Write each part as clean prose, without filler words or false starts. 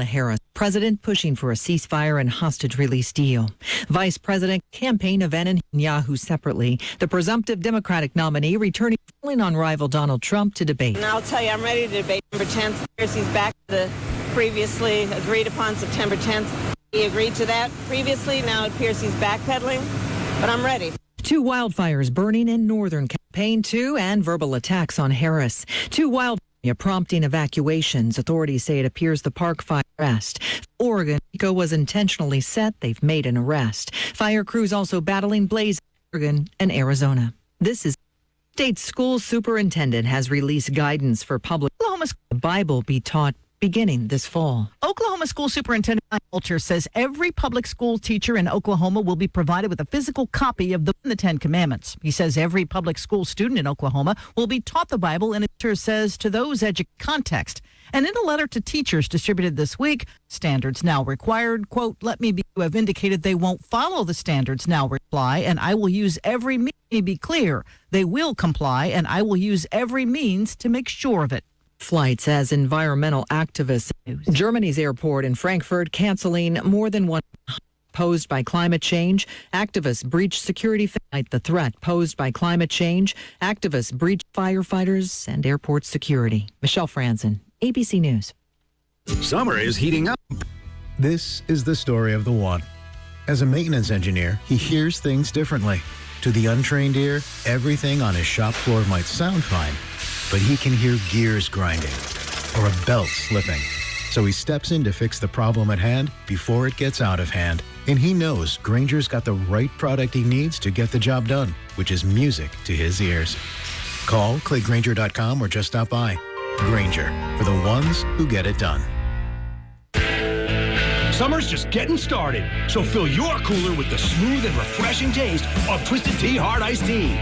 Harris, president pushing for a ceasefire and hostage release deal. Vice President campaign of Netanyahu separately. The presumptive Democratic nominee returning on rival Donald Trump to debate. And I'll tell you, I'm ready to debate September 10th. He's back to the previously agreed upon September 10th. He agreed to that previously. Now it appears he's backpedaling, but I'm ready. 2 wildfires burning in northern campaign 2 and verbal attacks on Harris. 2 wildfires prompting evacuations. Authorities say it appears the Park Fire arrest. Oregon was intentionally set. They've made an arrest. Fire crews also battling blazes in Oregon and Arizona. This is state school superintendent has released guidance for public Oklahoma Bible be taught beginning this fall. Oklahoma School Superintendent Walter says every public school teacher in Oklahoma will be provided with a physical copy of the 10 Commandments. He says every public school student in Oklahoma will be taught the Bible, and it says to those context. And in a letter to teachers distributed this week, standards now required, quote, let me be who have indicated they won't follow the standards now reply, and I will use every means to be clear. They will comply, and I will use every means to make sure of it. Flights as environmental activists. Germany's airport in Frankfurt canceling more than one posed by climate change. Activists breach security fight the threat posed by climate change. Activists breach firefighters and airport security. Michelle Franzen, ABC News. Summer is heating up. This is the story of the one. As a maintenance engineer, he hears things differently. To the untrained ear, everything on his shop floor might sound fine, but he can hear gears grinding or a belt slipping. So he steps in to fix the problem at hand before it gets out of hand. And he knows Grainger's got the right product he needs to get the job done, which is music to his ears. Call, click Grainger.com, or just stop by. Grainger, for the ones who get it done. Summer's just getting started, so fill your cooler with the smooth and refreshing taste of Twisted Tea Hard Iced Tea.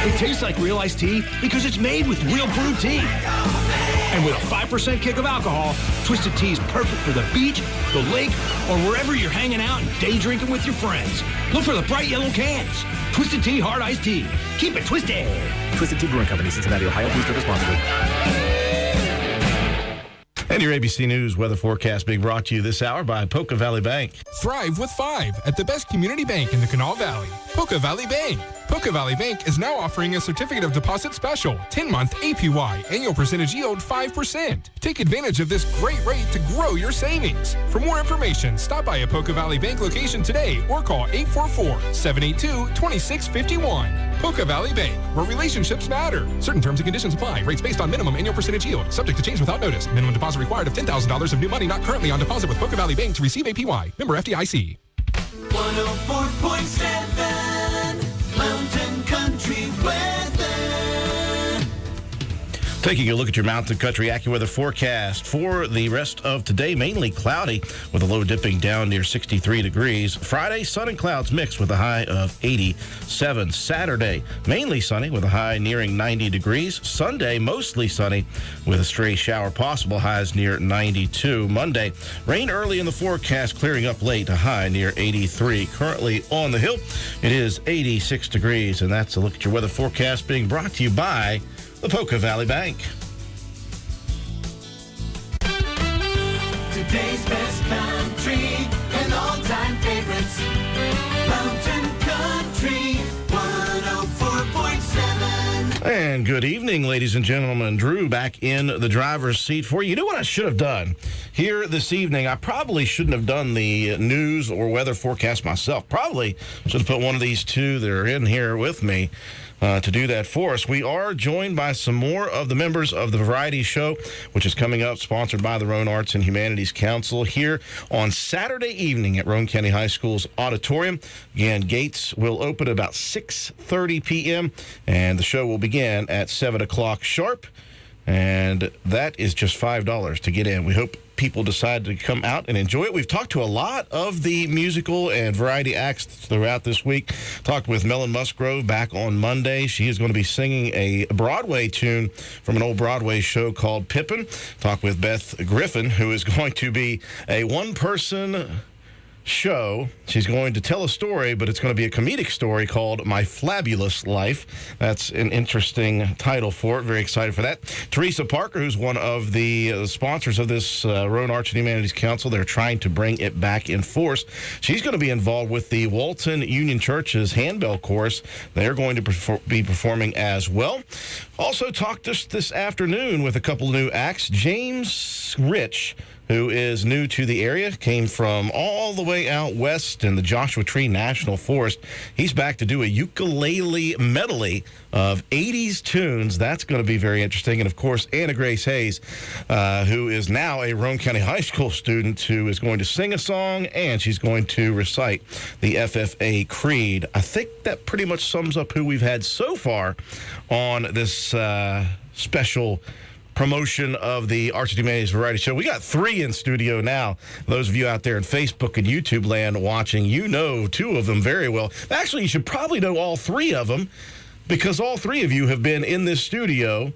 It tastes like real iced tea because it's made with real brewed tea. And with a 5% kick of alcohol, Twisted Tea is perfect for the beach, the lake, or wherever you're hanging out and day drinking with your friends. Look for the bright yellow cans. Twisted Tea Hard Iced Tea. Keep it twisted. Twisted Tea Brewing Company, Cincinnati, Ohio. Please drink responsibly. And your ABC News weather forecast being brought to you this hour by Poca Valley Bank. Thrive with 5 at the best community bank in the Kanawha Valley. Poca Valley Bank. Poca Valley Bank is now offering a certificate of deposit special, 10-month APY, annual percentage yield 5%. Take advantage of this great rate to grow your savings. For more information, stop by a Poca Valley Bank location today or call 844-782-2651. Poca Valley Bank, where relationships matter. Certain terms and conditions apply. Rates based on minimum annual percentage yield. Subject to change without notice. Minimum deposit required of $10,000 of new money not currently on deposit with Poca Valley Bank to receive APY. Member FDIC. 104.7 Mountain Country Weather. Taking a look at your Mountain Country AccuWeather forecast for the rest of today, mainly cloudy with a low dipping down near 63 degrees. Friday, sun and clouds mixed with a high of 87. Saturday, mainly sunny with a high nearing 90 degrees. Sunday, mostly sunny with a stray shower possible, highs near 92. Monday, rain early in the forecast, clearing up late, a high near 83. Currently on the hill, it is 86 degrees, and that's a look at your weather forecast being brought to you by the Poca Valley Bank. Today's best country and all-time favorites. Mountain Country 104.7. And good evening, ladies and gentlemen. Drew back in the driver's seat for you. You know what I should have done here this evening? I probably shouldn't have done the news or weather forecast myself. Probably should have put one of these two that are in here with me to do that for us. We are joined by some more of the members of the Variety Show, which is coming up, sponsored by the Roane Arts and Humanities Council, here on Saturday evening at Roane County High School's auditorium. Again, gates will open at about 6:30 p.m., and the show will begin at 7 o'clock sharp. And that is just $5 to get in. We hope people decide to come out and enjoy it. We've talked to a lot of the musical and variety acts throughout this week. Talked with Melon Musgrove back on Monday. She is going to be singing a Broadway tune from an old Broadway show called Pippin. Talked with Beth Griffin, who is going to be a one-person show. She's going to tell a story, but it's going to be a comedic story called My Flabulous Life. That's an interesting title for it. Very excited for that. Teresa Parker, who's one of the sponsors of this Rowan Arts and Humanities Council, they're trying to bring it back in force. She's going to be involved with the Walton Union Church's handbell chorus. They're going to be performing as well. Also talked this afternoon with a couple of new acts. James Rich, who is new to the area, came from all the way out west in the Joshua Tree National Forest. He's back to do a ukulele medley of 80s tunes. That's going to be very interesting. And, of course, Anna Grace Hayes, who is now a Rowan County High School student, who is going to sing a song, and she's going to recite the FFA Creed. I think that pretty much sums up who we've had so far on this special promotion of the Arts and Humanities Variety Show. We got 3 in studio now. Those of you out there in Facebook and YouTube land watching, you know 2 of them very well. Actually, you should probably know all 3 of them, because all 3 of you have been in this studio.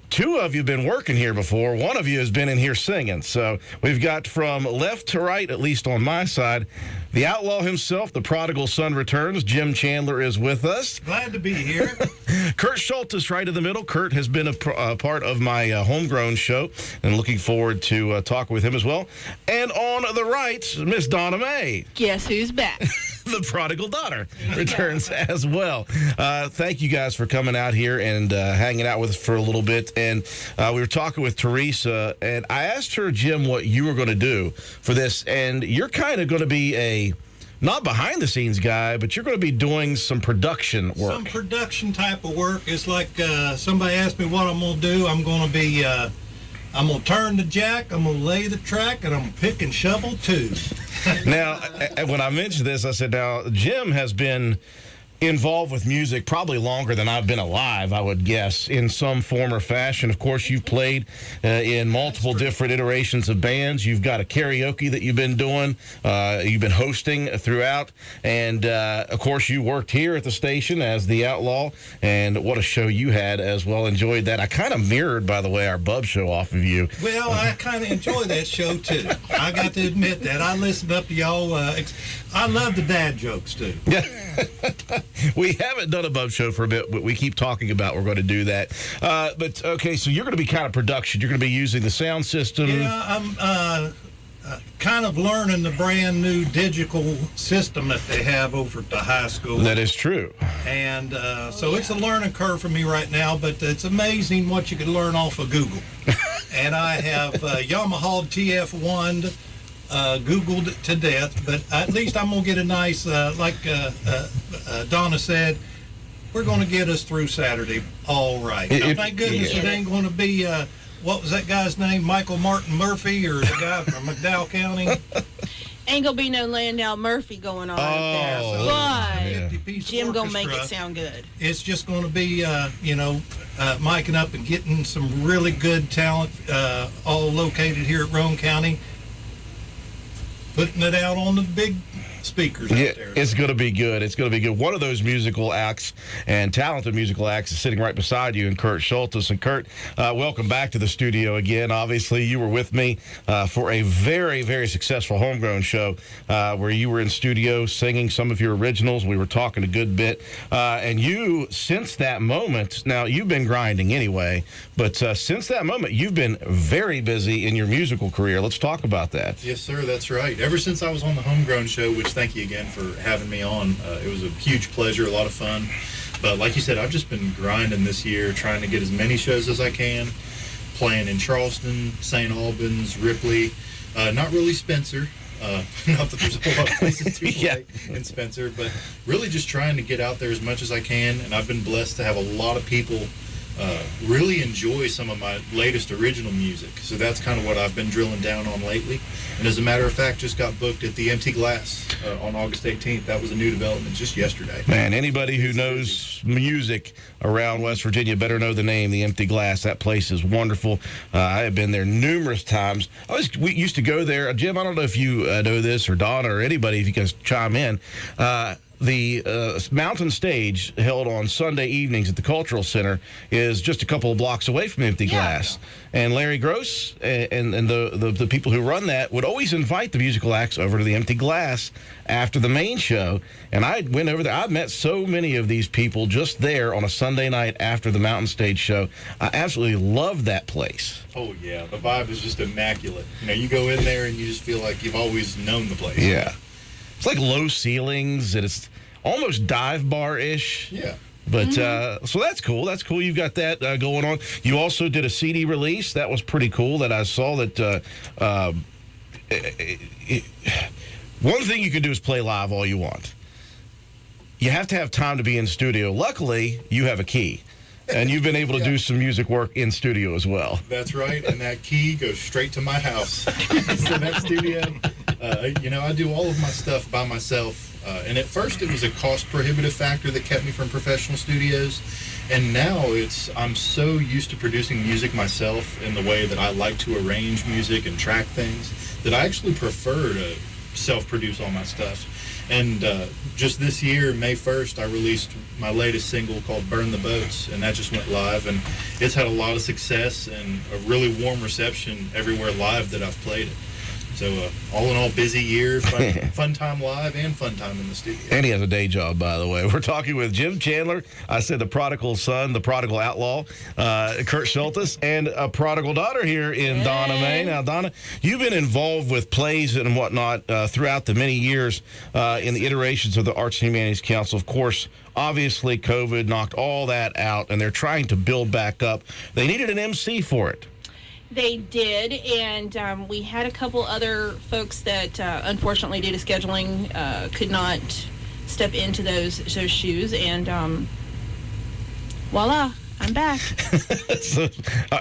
2 of you have been working here before. 1 of you has been in here singing. So we've got from left to right, at least on my side, the outlaw himself, the prodigal son returns. Jim Chandler is with us. Glad to be here. Kurt Schultz right in the middle. Kurt has been a part of my homegrown show, and looking forward to talking with him as well. And on the right, Miss Donna May. Guess who's back? The prodigal daughter returns as well. Thank you guys for coming out here and hanging out with us for a little bit. And we were talking with Teresa, and I asked her, Jim, what you were going to do for this. And you're kind of going to be a, not behind-the-scenes guy, but you're going to be doing some production work. Some production type of work. It's like somebody asked me what I'm going to do. I'm going to be, I'm going to turn the jack, I'm going to lay the track, and I'm going to pick and shovel too. Now, when I mentioned this, I said, now, Jim has been involved with music probably longer than I've been alive, I would guess, in some form or fashion. Of course, you've played in multiple different iterations of bands. You've got a karaoke that you've been doing. You've been hosting throughout. And, of course, you worked here at the station as the Outlaw. And what a show you had as well. Enjoyed that. I kind of mirrored, by the way, our Bub show off of you. Well, I kind of enjoy that show, too. I got to admit that. I listened up to y'all. I love the dad jokes, too. Yeah. We haven't done a Bub show for a bit, but we keep talking about we're going to do that. But, okay, so you're going to be kind of production. You're going to be using the sound system. Yeah, I'm kind of learning the brand new digital system that they have over at the high school. That is true. And so it's a learning curve for me right now, but it's amazing what you can learn off of Google. And I have Yamaha TF1 Googled it to death, but at least I'm going to get a nice, like Donna said, we're going to get us through Saturday all right. Now, thank goodness it ain't going to be, what was that guy's name, Michael Martin Murphy, or the guy from McDowell County? Ain't gonna be no Landau Murphy going on up there, but Jim gonna make it sound good. It's just going to be, miking up and getting some really good talent, all located here at Rowan County, putting it out on the big speakers out there. It's going to be good. It's going to be good. One of those musical acts and talented musical acts is sitting right beside you, and Kurt Schultz. And Kurt, welcome back to the studio again. Obviously, you were with me for a very, very successful homegrown show where you were in studio singing some of your originals. We were talking a good bit. And you, since that moment, now you've been grinding anyway, but since that moment, you've been very busy in your musical career. Let's talk about that. Yes, sir. That's right. Ever since I was on the homegrown show, which thank you again for having me on. It was a huge pleasure, a lot of fun. But like you said, I've just been grinding this year, trying to get as many shows as I can, playing in Charleston, St. Albans, Ripley, not really Spencer. Not that there's a lot of places to play in Spencer, but really just trying to get out there as much as I can. And I've been blessed to have a lot of people really enjoy some of my latest original music. So that's kind of what I've been drilling down on lately. And as a matter of fact, just got booked at the Empty Glass on August 18th. That was a new development just yesterday. Man, anybody who knows music around West Virginia better know the name, the Empty Glass. That place is wonderful. I have been there numerous times. We used to go there. Jim, I don't know if you know this, or Donna, or anybody, if you guys chime in. the Mountain Stage, held on Sunday evenings at the Cultural Center, is just a couple of blocks away from Empty Glass. And Larry Gross and the people who run that would always invite the musical acts over to the Empty Glass after the main show. And I went over there. I met so many of these people just there on a Sunday night after the Mountain Stage show. I absolutely love that place. Oh, yeah. The vibe is just immaculate. You know, you go in there and you just feel like you've always known the place. Yeah. It's like low ceilings, and it's almost dive bar-ish. Yeah. But, so that's cool. That's cool. You've got that going on. You also did a CD release. That was pretty cool that I saw that one thing you can do is play live all you want. You have to have time to be in studio. Luckily, you have a key. And you've been able to do some music work in studio as well. That's right, and that key goes straight to my house. So that studio, you know, I do all of my stuff by myself. And at first it was a cost prohibitive factor that kept me from professional studios. And now I'm so used to producing music myself in the way that I like to arrange music and track things that I actually prefer to self-produce all my stuff. And just this year, May 1st, I released my latest single called Burn the Boats, and that just went live, and it's had a lot of success and a really warm reception everywhere live that I've played it. So all in all, busy year, fun time live and fun time in the studio. And he has a day job, by the way. We're talking with Jim Chandler. I said the prodigal son, the prodigal outlaw, Kurt Schultes, and a prodigal daughter here in Donna, Maine. Now, Donna, you've been involved with plays and whatnot throughout the many years in the iterations of the Arts and Humanities Council. Of course, obviously, COVID knocked all that out, and they're trying to build back up. They needed an MC for it. They did, and we had a couple other folks that, unfortunately, due to scheduling, could not step into those shoes, and voila, I'm back. So,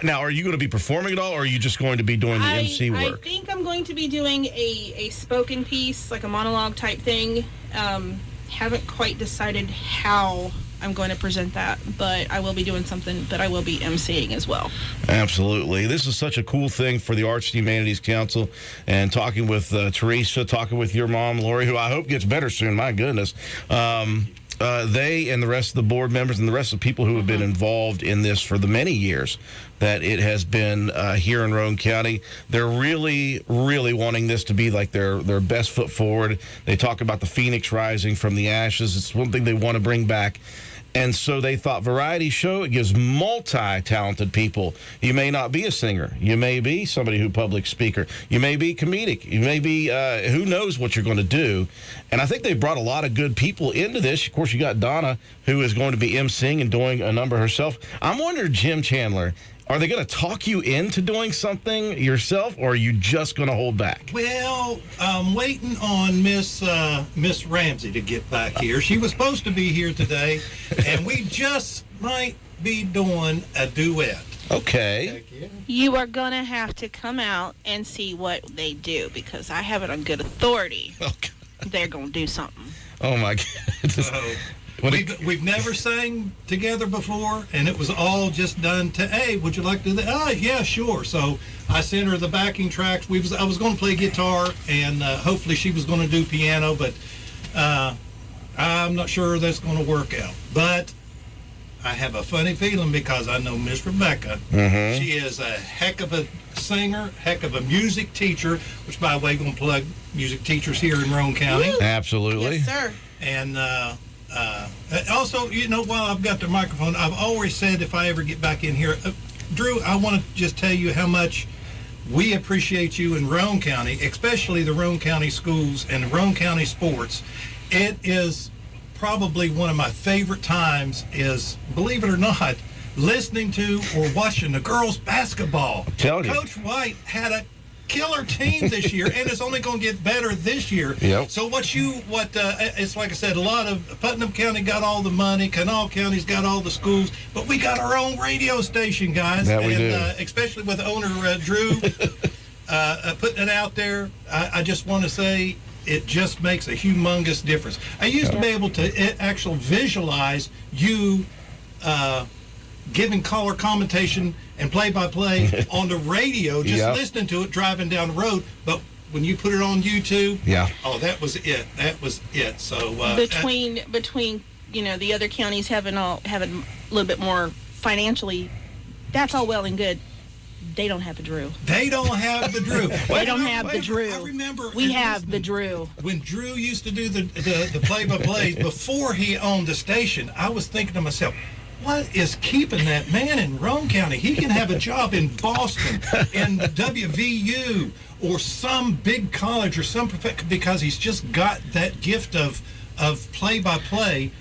now, are you going to be performing at all, or are you just going to be doing the MC work? I think I'm going to be doing a spoken piece, like a monologue type thing. Haven't quite decided how I'm going to present that, but I will be doing something, but I will be emceeing as well. Absolutely. This is such a cool thing for the Arts and Humanities Council, and talking with Teresa, talking with your mom, Lori, who I hope gets better soon, my goodness. They and the rest of the board members and the rest of the people who have been involved in this for the many years that it has been here in Roane County, they're really, really wanting this to be like their best foot forward. They talk about the phoenix rising from the ashes. It's one thing they want to bring back. And so they thought variety show, it gives multi-talented people. You may not be a singer. You may be somebody who public speaker. You may be comedic. You may be, who knows what you're going to do. And I think they brought a lot of good people into this. Of course, you got Donna, who is going to be emceeing and doing a number herself. I'm wondering, Jim Chandler, are they going to talk you into doing something yourself, or are you just going to hold back? Well, I'm waiting on Miss Ramsey to get back here. She was supposed to be here today, and we just might be doing a duet. Okay. You are going to have to come out and see what they do, because I have it on good authority. They're going to do something. Oh, my goodness. We've never sang together before, and it was all just done to, hey, would you like to do that? Oh, yeah, sure. So I sent her the backing tracks. I was going to play guitar, and hopefully she was going to do piano, but I'm not sure that's going to work out. But I have a funny feeling because I know Miss Rebecca. Mm-hmm. She is a heck of a singer, heck of a music teacher, which, by the way, going to plug music teachers here in Roane County. Woo! Absolutely. Yes, sir. And also, you know, while I've got the microphone, I've always said if I ever get back in here, Drew, I want to just tell you how much we appreciate you in Roane County, especially the Roane County schools and the Roane County sports. It is probably one of my favorite times is, believe it or not, listening to or watching the girls basketball. Coach White had a killer team this year, and it's only going to get better this year. Yep. So it's like I said, a lot of Putnam County got all the money, Kanawha County's got all the schools, but we got our own radio station, guys. Yeah, we do. Especially with owner Drew putting it out there. I just want to say it just makes a humongous difference. I used to be able to actually visualize you giving color commentation and play-by-play on the radio, just listening to it driving down the road. But when you put it on YouTube, Yeah. oh, that was it. That was it. So between the other counties having a little bit more financially, that's all well and good. They don't have the Drew. They don't have the Drew. They don't have the Drew. I remember. We have the Drew. When Drew used to do the play-by-plays before he owned the station, I was thinking to myself, what is keeping that man in Roane County? He can have a job in Boston, in WVU, or some big college, or some because he's just got that gift of play-by-play.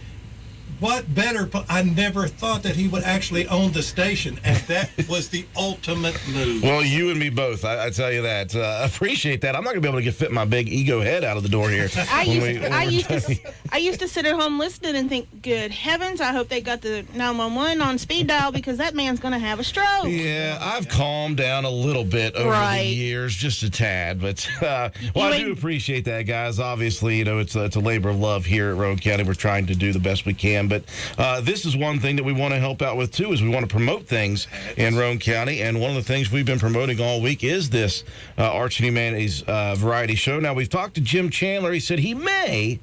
What better? I never thought that he would actually own the station, and that was the ultimate move. Well, you and me both. I tell you that. Appreciate that. I'm not going to be able to fit my big ego head out of the door here. I used to sit at home listening and think, good heavens, I hope they got the 911 on speed dial because that man's going to have a stroke. Yeah, I've calmed down a little bit over the years, just a tad. But, I do appreciate that, guys. Obviously, it's a labor of love here at Roane County. We're trying to do the best we can. But this is one thing that we want to help out with, too, is we want to promote things in Roane County. And one of the things we've been promoting all week is this Arch and Humanities variety show. Now, we've talked to Jim Chandler. He said he may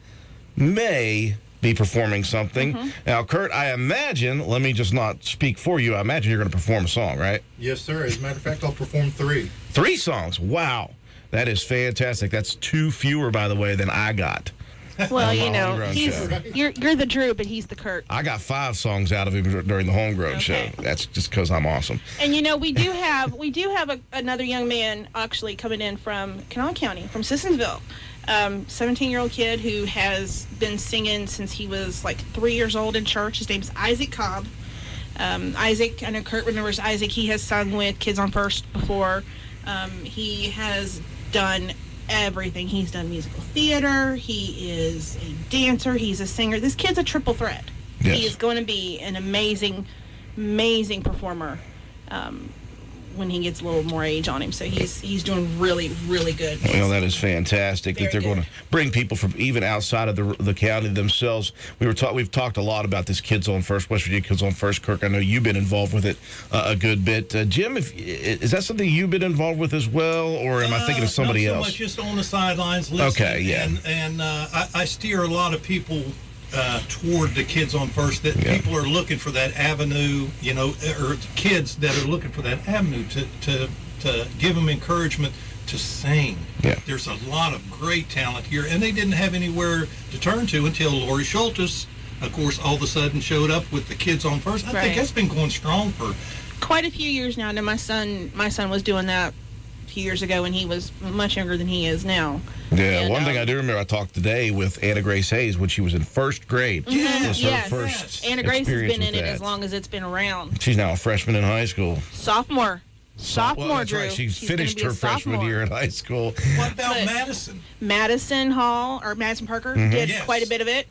be performing something. Mm-hmm. Now, Kurt, I imagine, let me just not speak for you, I imagine you're going to perform a song, right? Yes, sir. As a matter of fact, I'll perform 3. 3 songs? Wow. That is fantastic. That's 2 fewer, by the way, than I got. Well, you're the Drew, but he's the Kurt. I got 5 songs out of him during the homegrown show. That's just because I'm awesome. And we do have another young man actually coming in from Kanawha County, from Sissonsville. 17-year-old kid who has been singing since he was like 3 years old in church. His name's Isaac Cobb. Isaac, I know Kurt remembers Isaac. He has sung with Kids on First before. He has done everything. He's done musical theater. He is a dancer. He's a singer. This kid's a triple threat. Yes. He is going to be an amazing performer when he gets a little more age on him. So he's doing really, really good. Well, that is fantastic that they're going to bring people from even outside of the county themselves. We've talked a lot about this Kids on First, West Virginia Kids on First. Kirk, I know you've been involved with it a good bit. Jim, is that something you've been involved with as well, or am I thinking of somebody else? Not so much, just on the sidelines listening. Okay, yeah. And I steer a lot of people toward the Kids on First, that people are looking for that avenue, or kids that are looking for that avenue to give them encouragement to sing. Yeah. There's a lot of great talent here, and they didn't have anywhere to turn to until Lori Schultes, of course, all of a sudden showed up with the Kids on First. I think that's been going strong for quite a few years now. Now my son was doing that a few years ago when he was much younger than he is now. Yeah, and one thing I do remember, I talked today with Anna Grace Hayes when she was in first grade. Yes. Anna Grace has been in it that. as long as it's been around. She's now a freshman in high school. Sophomore, that's Drew. right. She's finished her freshman year in high school. What about Madison? Madison Parker did quite a bit of it.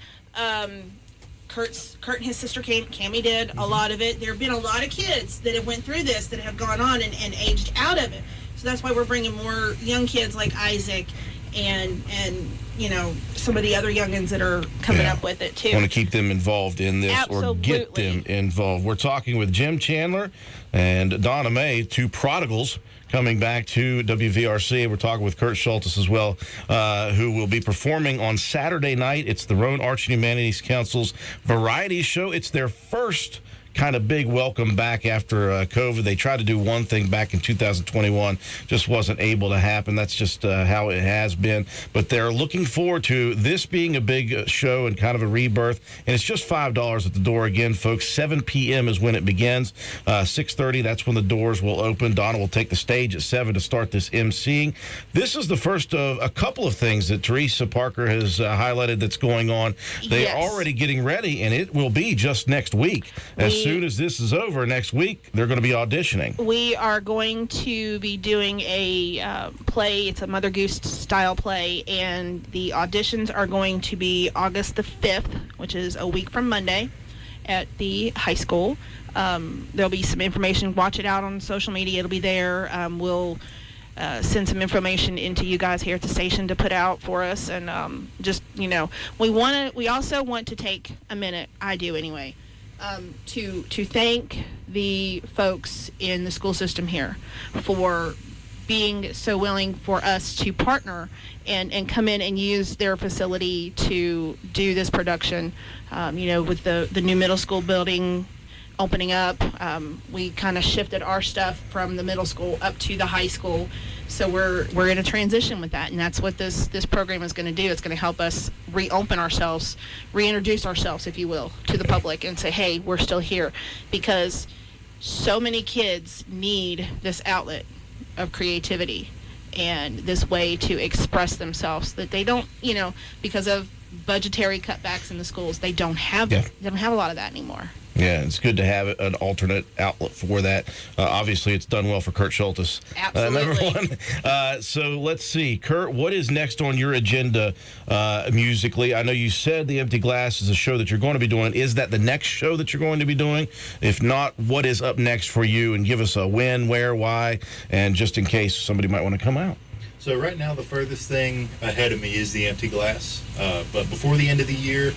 Kurt and his sister Cammie did a lot of it. There have been a lot of kids that have went through this that have gone on and aged out of it. So that's why we're bringing more young kids like Isaac and some of the other youngins that are coming up with it too. Want to keep them involved in this or get them involved. We're talking with Jim Chandler and Donna May, 2 prodigals coming back to WVRC. We're talking with Kurt Schultes as well, who will be performing on Saturday night. It's the Roane Arts and Humanities Council's variety show. It's their first kind of big welcome back after COVID. They tried to do one thing back in 2021, just wasn't able to happen. That's just how it has been. But they're looking forward to this being a big show and kind of a rebirth. And it's just $5 at the door again, folks. 7 p.m. is when it begins. 6:30, that's when the doors will open. Donna will take the stage at 7 to start this emceeing. This is the first of a couple of things that Teresa Parker has highlighted that's going on. They are already getting ready, and it will be just next week. As soon as this is over next week, they're going to be auditioning. We are going to be doing a play. It's a Mother Goose style play, and the auditions are going to be August the 5th, which is a week from Monday, at the high school. There'll be some information. Watch it out on social media. It'll be there. We'll send some information into you guys here at the station to put out for us. And we also want to take a minute, I do anyway, to thank the folks in the school system here for being so willing for us to partner and come in and use their facility to do this production. With the new middle school building opening up, we kind of shifted our stuff from the middle school up to the high school. So we're in a transition with that, and that's what this program is going to do. It's going to help us reopen ourselves, reintroduce ourselves, if you will, to the public and say, hey, we're still here, because so many kids need this outlet of creativity and this way to express themselves that they don't, because of budgetary cutbacks in the schools, they don't have a lot of that anymore. Yeah, it's good to have an alternate outlet for that. Obviously, it's done well for Kurt Schultes. Absolutely. Number one. So let's see. Kurt, what is next on your agenda musically? I know you said The Empty Glass is a show that you're going to be doing. Is that the next show that you're going to be doing? If not, what is up next for you? And give us a when, where, why, and just in case somebody might want to come out. So right now, the furthest thing ahead of me is The Empty Glass. But before the end of the year,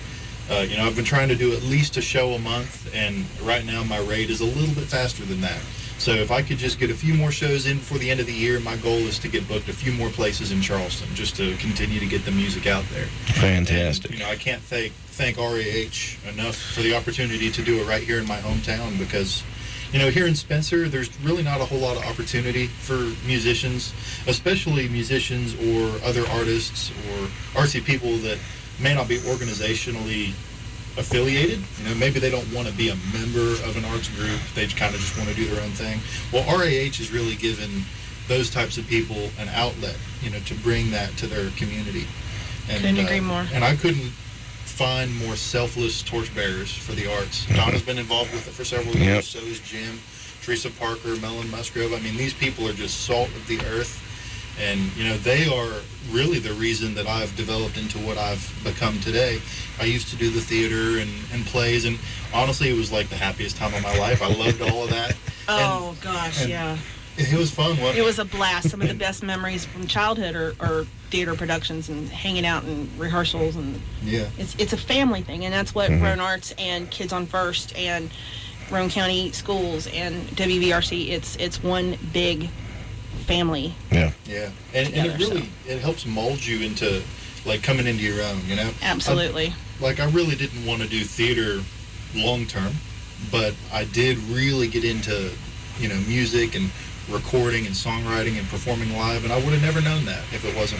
I've been trying to do at least a show a month, and right now my rate is a little bit faster than that. So if I could just get a few more shows in before the end of the year, my goal is to get booked a few more places in Charleston, just to continue to get the music out there. Fantastic. And, I can't thank RAH enough for the opportunity to do it right here in my hometown, because here in Spencer, there's really not a whole lot of opportunity for musicians, especially musicians or other artists or artsy people that may not be organizationally affiliated. Maybe they don't want to be a member of an arts group. They kind of just want to do their own thing. Well, RAH has really given those types of people an outlet, to bring that to their community. And, couldn't agree more. And I couldn't find more selfless torchbearers for the arts. Donna's been involved with it for several years. So is Jim, Teresa Parker, Mellon Musgrove. I mean, these people are just salt of the earth. And, they are really the reason that I've developed into what I've become today. I used to do the theater and plays, and honestly, it was like the happiest time of my life. I loved all of that. Yeah. It was fun, wasn't it? It was a blast. Some of the best memories from childhood are theater productions and hanging out and rehearsals. And it's a family thing, and that's what Roan Arts and Kids on First and Roan County Schools and WVRC, it's one big family. Yeah. And it really it helps mold you into coming into your own, Absolutely. I really didn't want to do theater long term, but I did really get into music and recording and songwriting and performing live, and I would have never known that if it wasn't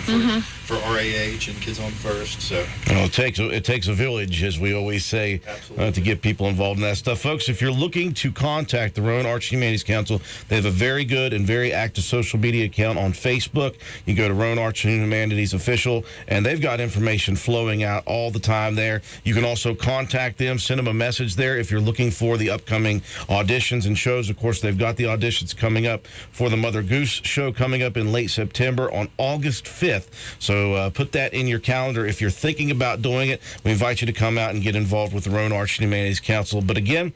for RAH and Kids on First. So it takes a village, as we always say, to get people involved in that stuff. Folks, if you're looking to contact the Roan Arts Humanities Council, they have a very good and very active social media account on Facebook. You go to Roan Arts Humanities Official, and they've got information flowing out all the time there. You can also contact them, send them a message there if you're looking for the upcoming auditions and shows. Of course, they've got the auditions coming up for the Mother Goose show coming up in late September on August 5th. So put that in your calendar if you're thinking about doing it. We invite you to come out and get involved with the Roan Arts Humanities Council. But again,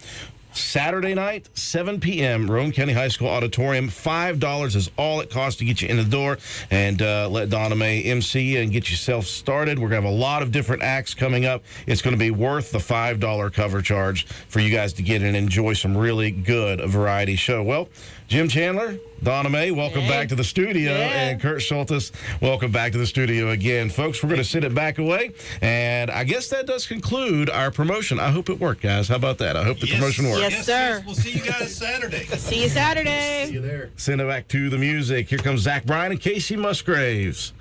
Saturday night, 7 p.m., Roan County High School Auditorium. $5 is all it costs to get you in the door, and let Donna Mae MC and get yourself started. We're going to have a lot of different acts coming up. It's going to be worth the $5 cover charge for you guys to get in and enjoy some really good variety show. Well, Jim Chandler, Donna Mae, welcome back to the studio. And Kurt Schultes, welcome back to the studio again. Folks, we're going to send it back away. And I guess that does conclude our promotion. I hope it worked, guys. How about that? I hope the promotion worked. Yes, sir. We'll see you guys Saturday. See you Saturday. see you there. Send it back to the music. Here comes Zach Bryan and Casey Musgraves.